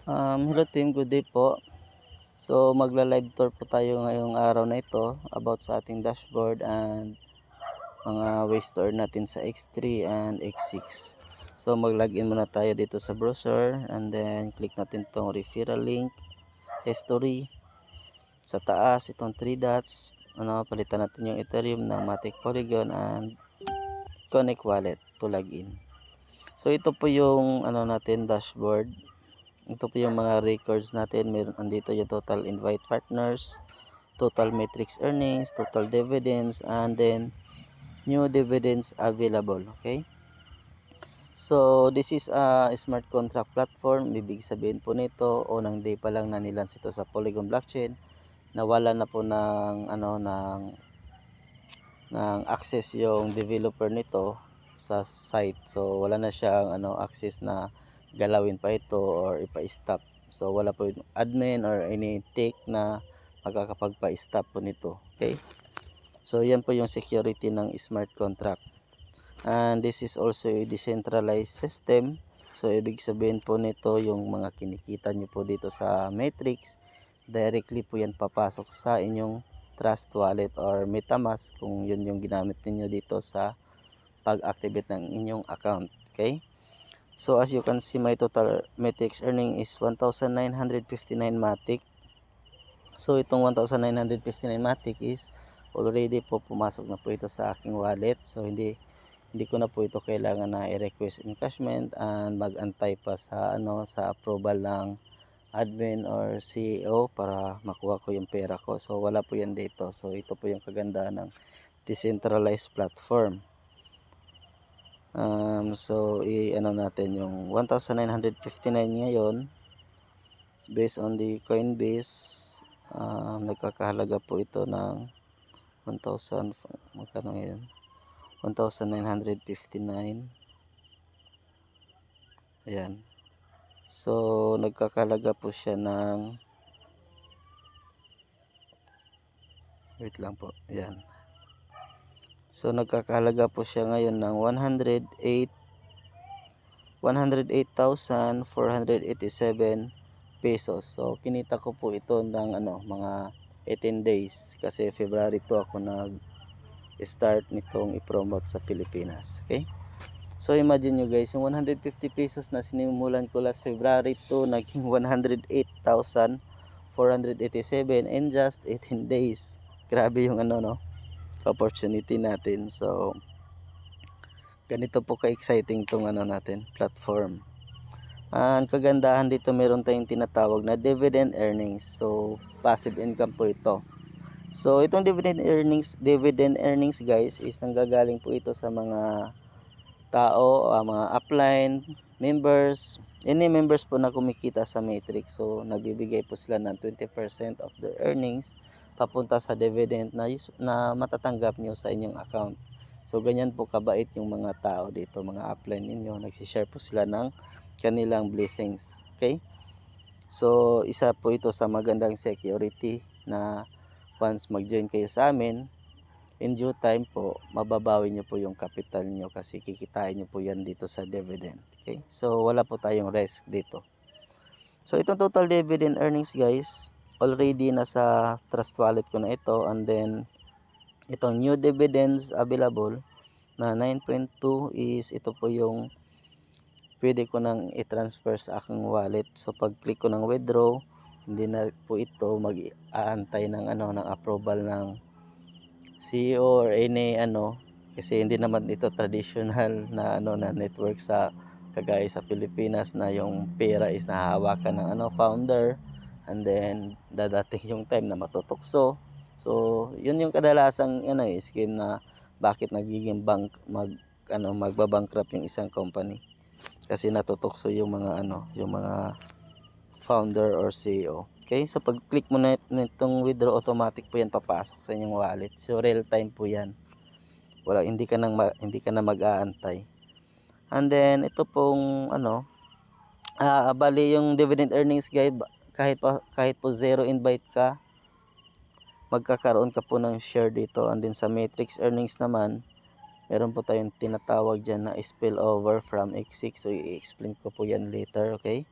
Hello team, good day po. So magla-live tour po tayo ngayong araw na ito about sa ating dashboard and mga ways to earn natin sa X3 and X6. So mag-login muna tayo dito sa browser and then click natin tong referral link, history. Sa taas itong 3 dots, palitan natin yung Ethereum ng Matic Polygon and Connect Wallet to login. So ito po yung natin dashboard. Ito po yung mga records natin. Meron andito yung total invite partners, total matrix earnings, total dividends, and then new dividends available. Okay? So, this is a smart contract platform. Ibig sabihin po nito, unang day pa lang na nilans ito sa Polygon blockchain. Nawala na po ng access yung developer nito sa site. So, wala na siyang access na galawin pa ito or ipa-stop. So wala po yung admin or any tick na makakapagpa-stop po nito. Okay? So yan po yung security ng smart contract. And this is also a decentralized system. So ibig sabihin po nito yung mga kinikita nyo po dito sa Matrix, directly po yan papasok sa inyong Trust Wallet or MetaMask kung yun yung ginamit niyo dito sa pag-activate ng inyong account. Okay? So as you can see, my total Matrix earning is 1,959 Matic. So itong 1,959 Matic is already po pumasok na po ito sa aking wallet. So hindi ko na po ito kailangan na i-request encashment and mag-antay pa sa sa approval ng admin or CEO para makuha ko yung pera ko. So wala po yan dito. So ito po yung kagandahan ng decentralized platform. So natin yung 1,959 ngayon based on the Coinbase. Nagkakahalaga po ito ng 1,000, magkano ngayon, 1,959. Ayan, so nagkakahalaga po siya ng, wait lang po, ayan, so nagkakahalaga po siya ngayon ng 108,487 pesos. So kinita ko po ito ng mga 18 days kasi February 2 ako nag start nitong i-promote sa Pilipinas. Okay, so imagine nyo guys, yung 150 pesos na sinimulan ko last February 2 naging 108,487 in just 18 days. Grabe yung opportunity natin. So ganito po ka-exciting tong natin platform. Ang kagandahan dito, meron tayong tinatawag na dividend earnings. So passive income po ito. So itong dividend earnings guys is nanggagaling po ito sa mga tao, mga upline members, any members po na kumikita sa Matrix. So nagbibigay po sila ng 20% of their earnings papunta sa dividend na matatanggap nyo sa inyong account. So ganyan po kabait yung mga tao dito, mga upline ninyo. Nagsishare po sila ng kanilang blessings. Okay? So isa po ito sa magandang security na once mag-join kayo sa amin, in due time po, mababawi nyo po yung capital nyo kasi kikitain nyo po yan dito sa dividend. Okay? So wala po tayong risk dito. So itong total dividend earnings guys, already nasa Trust Wallet ko na ito, and then itong new dividends available na 9.2 is ito po yung pwede ko nang i-transfer sa aking wallet. So pag click ko ng withdraw, hindi na po ito mag-aantay ng ng approval ng CEO or any kasi hindi naman ito traditional na na network sa kagaya sa Pilipinas na yung pera is nahahawakan ng founder, and then dadating yung time na matutokso. So yun yung kadalasang scheme na bakit nagiging magbabankrupt yung isang company, kasi natutokso yung mga founder or CEO. Okay, so pag click mo na nitong withdraw, automatic po yan papasok sa inyong wallet. So real time po yan. Hindi ka na mag-aantay. And then ito pong bali yung dividend earnings guys, kahit po zero invite ka, magkakaroon ka po ng share dito. And then sa matrix earnings naman, meron po tayong tinatawag dyan na spill over from X6. So i-explain ko po yan later. Okay,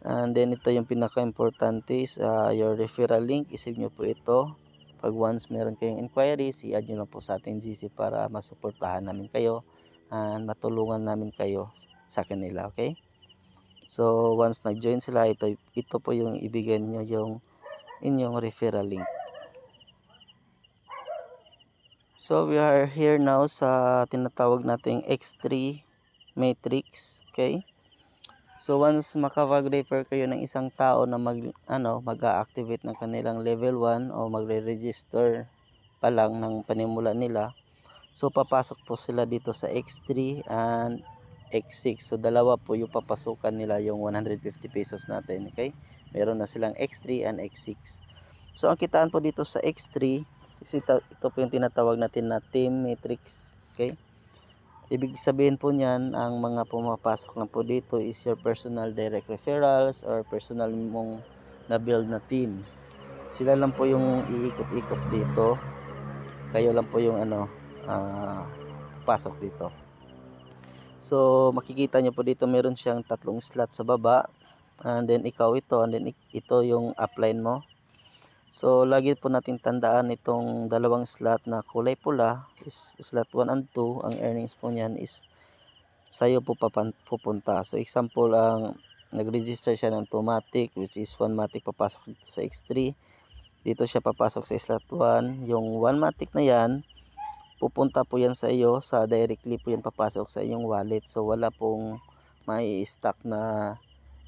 And then ito yung pinaka-importante is your referral link. Isave nyo po ito. Pag once meron kayong inquiries, i-add nyo lang po sa ating GC para masuportahan namin kayo and matulungan namin kayo sa kanila, okay? So once nag-join sila, ito po yung ibigay nyo yung inyong referral link. So we are here now sa tinatawag nating X3 matrix, okay? So once makapag-refer kayo ng isang tao na mag-a-activate ng kanilang level 1 o magre-register pa lang ng panimula nila, so papasok po sila dito sa X3 and X6. So dalawa po yung papasukan nila yung 150 pesos natin, okay? Meron na silang X3 and X6. So ang kitaan po dito sa X3 is ito po yung tinatawag natin na team matrix, okay? Ibig sabihin po niyan, ang mga pumapasok na po dito is your personal direct referrals or personal mong na-build na team. Sila lang po yung iikot-ikot dito. Kayo lang po yung pasok dito. So makikita nyo po dito meron siyang tatlong slot sa baba. And then ikaw ito, and then ito yung upline mo. So lagi po nating tandaan itong dalawang slot na kulay pula is slot 1 and 2. Ang earnings po niyan is sa'yo po pupunta. So example, ang nag-register siya ng 2 matic, which is 1 matic papasok dito sa X3. Dito siya papasok sa slot 1. Yung 1 matic na yan, pupunta po yan sa iyo, directly po yan papasok sa inyong wallet. So wala pong mai-stack na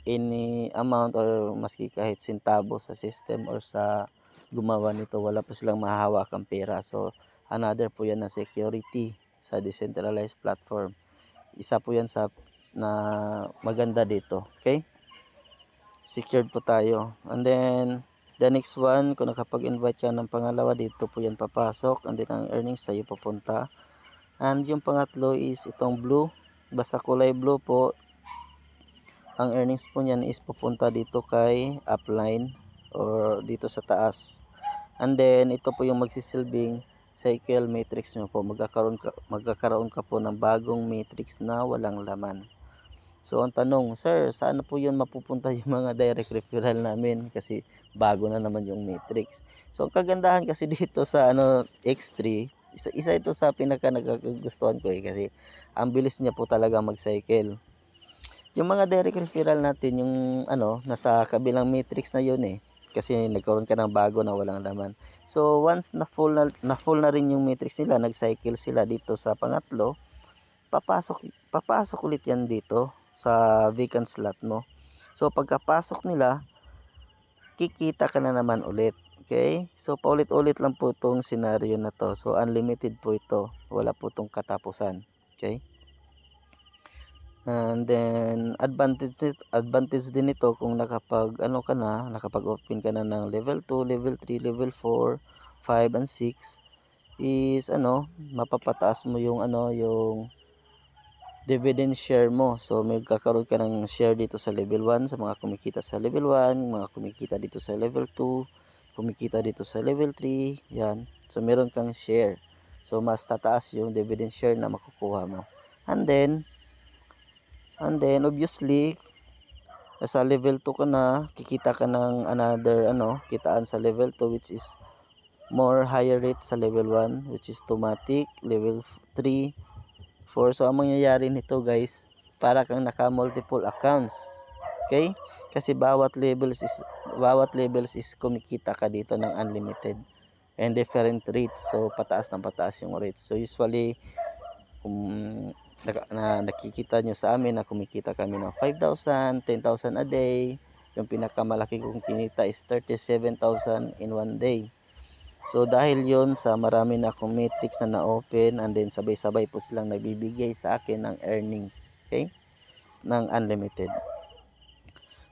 any amount or maski kahit sentabo sa system or sa gumawa nito. Wala po silang mahahawakang pera. So another po yan na security sa decentralized platform. Isa po yan sa na maganda dito, okay? Secured po tayo. And then the next one, kung nakapag-invite ka ng pangalawa, dito po yan papasok. And then ang earnings sa'yo pupunta. And yung pangatlo is itong blue. Basta kulay blue po, ang earnings po niyan is pupunta dito kay upline or dito sa taas. And then ito po yung magsisilbing cycle matrix nyo po. Magkakaroon ka po ng bagong matrix na walang laman. So ang tanong, sir, saan po yun mapupunta yung mga direct referral namin? Kasi bago na naman yung matrix. So ang kagandahan kasi dito sa X3, isa ito sa pinaka nagkagustuhan ko kasi ang bilis niya po talaga mag-cycle. Yung mga direct referral natin, yung nasa kabilang matrix na yun kasi nagkaroon ka ng bago na walang laman. So once na full na rin yung matrix nila, nag-cycle sila dito sa pangatlo, papasok ulit yan dito sa vacant slot mo. So pagkapasok nila, kikita ka na naman ulit. Okay? So paulit-ulit lang po itong scenario na to. So unlimited po ito. Wala po itong katapusan. Okay? And then advantage din ito kung nakapag-open ka na ng level 2, level 3, level 4, 5 and 6 is mapapataas mo yung yung dividend share mo. So magkakaroon ka ng share dito sa level 1 sa mga kumikita sa level 1, mga kumikita dito sa level 2, kumikita dito sa level 3, yan. So meron kang share. So mas tataas yung dividend share na makukuha mo. And then obviously sa level 2 ka na, kikita ka ng another kitaan sa level 2 which is more higher rate sa level 1 which is automatic, level 3, 4. So ang mangyayari nito guys, para kang naka multiple accounts. Okay? Kasi bawat levels is kumikita ka dito ng unlimited and different rates. So pataas ng pataas yung rates. So usually nakikita nyo sa amin na kumikita kami ng 5,000, 10,000 a day. Yung pinakamalaki kong kinita is 37,000 in one day. So dahil yon sa marami na akong matrix na na-open and then sabay-sabay po silang nagbibigay sa akin ng earnings, okay? Ng unlimited.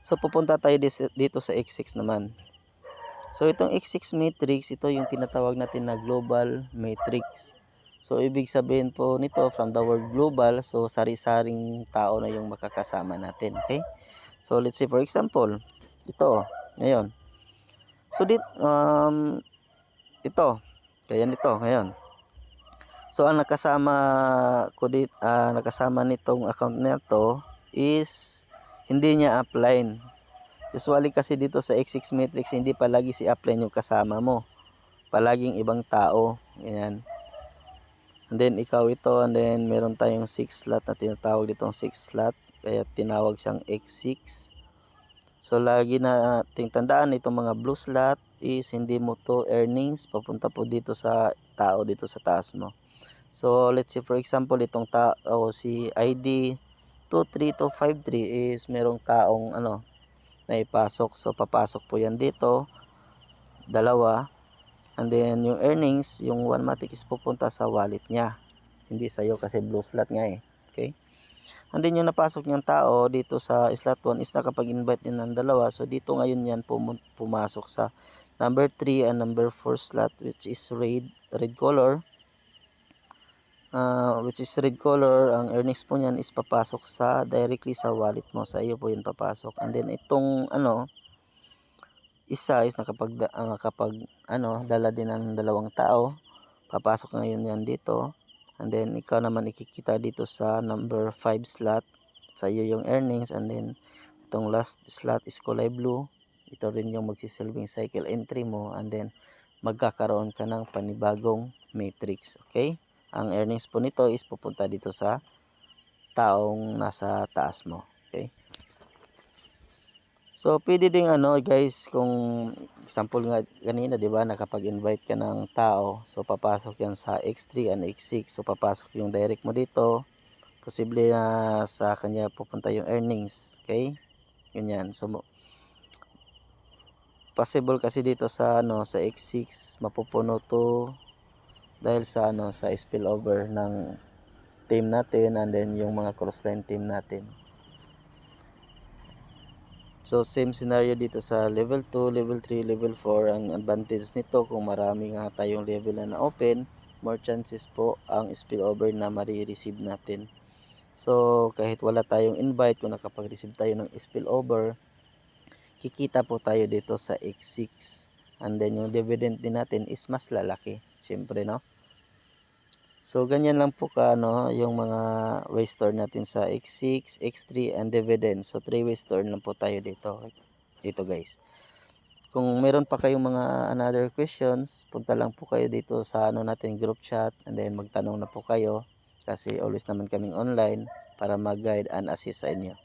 So pupunta tayo dito sa X6 naman. So itong X6 matrix, ito yung tinatawag natin na global matrix. So ibig sabihin po nito from the word global, so sari-saring tao na yung makakasama natin, okay? So let's say for example, ito, ngayon. So ito, kaya nito ngayon. So ang nakasama nitong account nito is hindi niya upline. Usually kasi dito sa X6 Matrix, hindi palagi si upline yung kasama mo. Palaging ibang tao. Ganyan. And then ikaw ito, and then meron tayong 6 slot na tinatawag ditong 6 slot. Kaya tinawag siyang X6. So lagi na tandaan itong mga blue slot is hindi mo to earnings. Papunta po dito sa tao dito sa taas mo. So let's say for example itong tao si ID 23253 is merong taong na ipasok. So papasok po yan dito, dalawa. And then yung earnings, yung 1matic is pupunta sa wallet niya. Hindi sa iyo kasi blue slot nga eh. Okay? And then yung napasok niyang tao dito sa slot 1 is nakapag-invite din ng dalawa. So dito ngayon yan pumasok sa number 3 and number 4 slot, which is red color. Ang earnings po niyan is papasok directly sa wallet mo. Sa iyo po yun papasok. And then itong isa is dala din ng dalawang tao. Papasok ngayon yan dito. And then ikaw naman ikikita dito sa number 5 slot. Sa iyo yung earnings. And then itong last slot is kulay blue. Ito rin yung magsisilbing cycle entry mo. And then magkakaroon ka ng panibagong matrix. Okay? Ang earnings po nito is pupunta dito sa taong nasa taas mo. Okay? So, pwede ding guys, kung example nga kanina, 'di ba, nakapag-invite ka ng tao. So, papasok 'yan sa X3 and X6. So, papasok yung direct mo dito. Posible na sa kanya pupunta yung earnings. Okay? Ganyan. So, possible kasi dito sa sa X6 mapupuno to dahil sa sa spillover ng team natin and then yung mga crossline team natin. So same scenario dito sa level 2, level 3, level 4. Ang advantage nito kung marami nga tayong level na open, more chances po ang spillover na ma-receive natin. So kahit wala tayong invite, kung nakapag-receive tayo ng spillover, kikita po tayo dito sa X6. And then yung dividend din natin is mas lalaki, syempre no. So ganyan lang po yung mga way store natin sa X6, X3 and dividend. So 3 way store lang po tayo dito. Dito guys. Kung meron pa kayong mga another questions, punta lang po kayo dito sa natin group chat and then magtanong na po kayo kasi always naman kaming online para mag-guide and assist sa inyo.